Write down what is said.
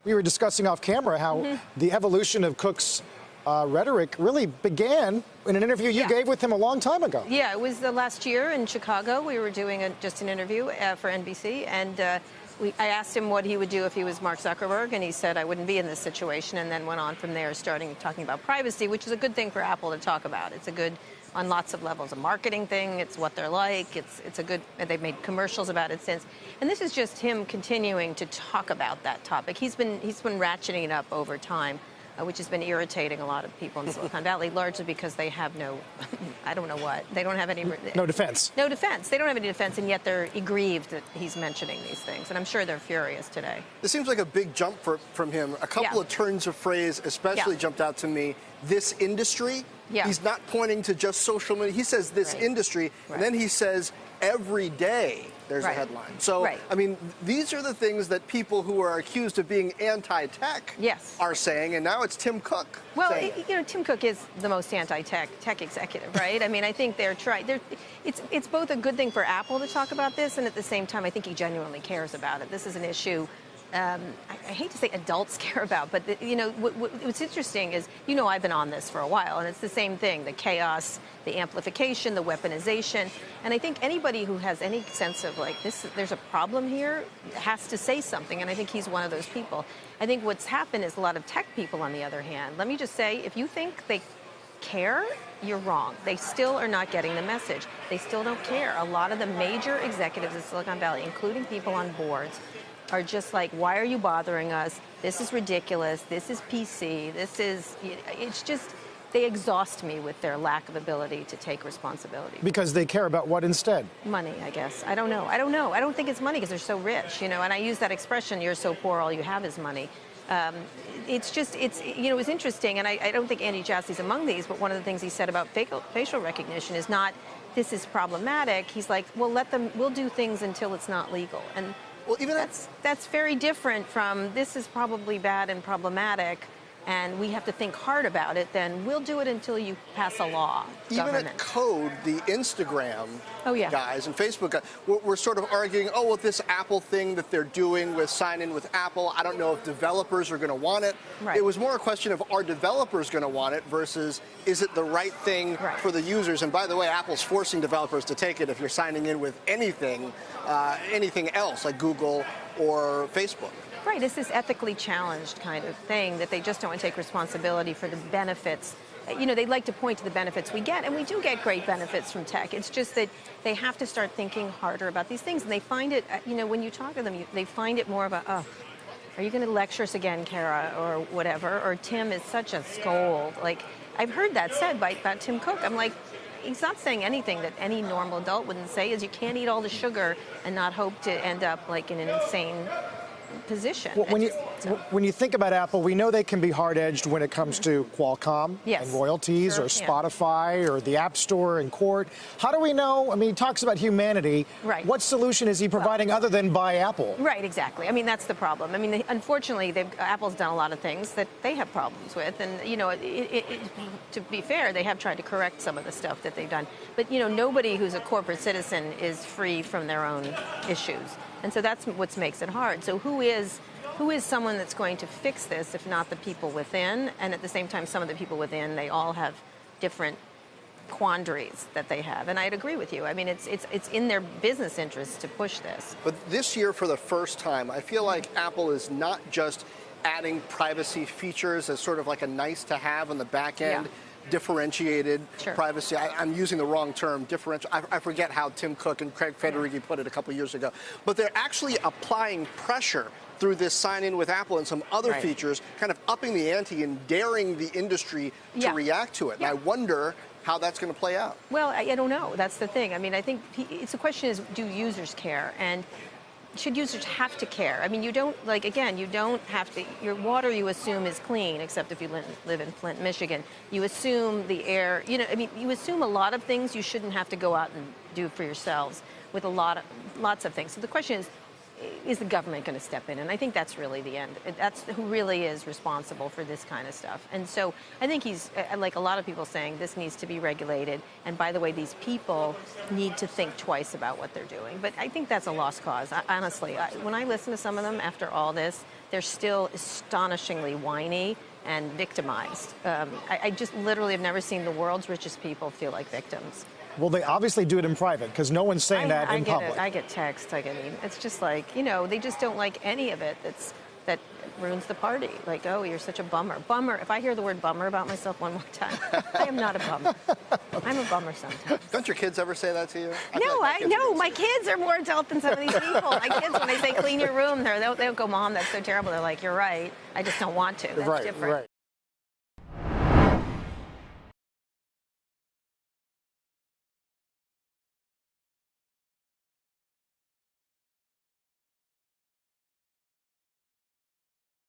We were discussing off camera how the evolution of Cook's rhetoric really began in an interview you gave with him a long time ago. Yeah, it was the last year in Chicago. We were doing just an interview for NBC, and I asked him what he would do if he was Mark Zuckerberg, and he said, I wouldn't be in this situation, and then went on from there, starting talking about privacy, which is a good thing for Apple to talk about. It's a good, on lots of levels, a marketing thing. It's what they're like. It's a good, they've made commercials about it since. And this is just him continuing to talk about that topic. He's been ratcheting it up over time, which has been irritating a lot of people in Silicon Valley, largely because they have no, I don't know what, they don't have any... No defense. No defense. They don't have any defense, and yet they're aggrieved that he's mentioning these things. And I'm sure they're furious today. This seems like a big jump from him. A couple of turns of phrase especially jumped out to me. This industry, he's not pointing to just social media. He says this industry, and then he says every day there's a headline. So, I mean, these are the things that people who are accused of being anti-tech are saying, and now it's Tim Cook. Well, you know, Tim Cook is the most anti-tech executive, right? I mean, I think they're trying. It's both a good thing for Apple to talk about this, and at the same time, I think he genuinely cares about it. This is an issue I hate to say adults care about, but you know, what's interesting is, you know, I've been on this for a while, and it's the same thing, the chaos, the amplification, the weaponization, and I think anybody who has any sense of like this, there's a problem here, has to say something, and I think he's one of those people. I think what's happened is a lot of tech people, on the other hand, let me just say, if you think they care, you're wrong. They still are not getting the message. They still don't care. A lot of the major executives in Silicon Valley, including people on boards, are just like, why are you bothering us? This is ridiculous. This is PC. This is, it's just, they exhaust me with their lack of ability to take responsibility. Because they care about what instead? Money, I guess. I don't know. I don't think it's money because they're so rich, you know, and I use that expression, you're so poor, all you have is money. It's just, you know, it's interesting, and I don't think Andy Jassy's among these, but one of the things he said about facial recognition is not, this is problematic. He's like, well, we'll do things until it's not legal. And well, even that's very different from this is probably bad and problematic, and we have to think hard about it, then we'll do it until you pass a law. Even at Code, the Instagram guys and Facebook guys, we're sort of arguing, oh, well, this Apple thing that they're doing with sign in with Apple, I don't know if developers are going to want it. It was more a question of, are developers going to want it versus is it the right thing for the users? And by the way, Apple's forcing developers to take it if you're signing in with anything else like Google or Facebook. Right, it's this ethically challenged kind of thing that they just don't want to take responsibility for the benefits. You know, they like to point to the benefits we get, and we do get great benefits from tech. It's just that they have to start thinking harder about these things, and they find it, you know, when you talk to them, they find it more about, oh, are you going to lecture us again, Kara, or whatever, or Tim is such a scold. Like, I've heard that said about Tim Cook. I'm like, he's not saying anything that any normal adult wouldn't say, is you can't eat all the sugar and not hope to end up like in an insane position. Well, when you think about Apple, we know they can be hard-edged when it comes to Qualcomm and royalties or Spotify or the App Store and court. How do we know? I mean, he talks about humanity. What solution is he providing other than buy Apple? Right, exactly. I mean, that's the problem. I mean, unfortunately, Apple's done a lot of things that they have problems with. And, you know, to be fair, they have tried to correct some of the stuff that they've done. But, you know, nobody who's a corporate citizen is free from their own issues. And so that's what makes it hard. So who is someone that's going to fix this if not the people within? And at the same time, some of the people within, they all have different quandaries that they have. And I'd agree with you. I mean, it's in their business interest to push this. But this year, for the first time, I feel like Apple is not just adding privacy features as sort of like a nice to have on the back end. Differentiated privacy. I'm using the wrong term, differential. I forget how Tim Cook and Craig Federighi put it a couple years ago. But they're actually applying pressure through this sign-in with Apple and some other features, kind of upping the ante and daring the industry to react to it. And I wonder how that's going to play out. Well, I don't know. That's the thing. I mean, I think it's the question is, do users care? And should users have to care? I mean, you don't, like, again, you don't have to, your water you assume is clean, except if you live in Flint, Michigan. You assume the air, you know, I mean, you assume a lot of things you shouldn't have to go out and do for yourselves with lots of things. So the question is, is the government going to step in? And I think that's really the end. That's who really is responsible for this kind of stuff. And so I think he's, like a lot of people saying, this needs to be regulated. And by the way, these people need to think twice about what they're doing. But I think that's a lost cause. Honestly, when I listen to some of them after all this, they're still astonishingly whiny and victimized. I just literally have never seen the world's richest people feel like victims. Well, they obviously do it in private because no one's saying that in public. I get texts. I get emails. It's just like, you know, they just don't like any of it that ruins the party. Like, oh, you're such a bummer. Bummer. If I hear the word bummer about myself one more time, I am not a bummer. I'm a bummer sometimes. Don't your kids ever say that to you? My kids are more adult than some of these people. My kids, when I say clean your room, they'll go, Mom, that's so terrible. They're like, you're right. I just don't want to. That's different. Right.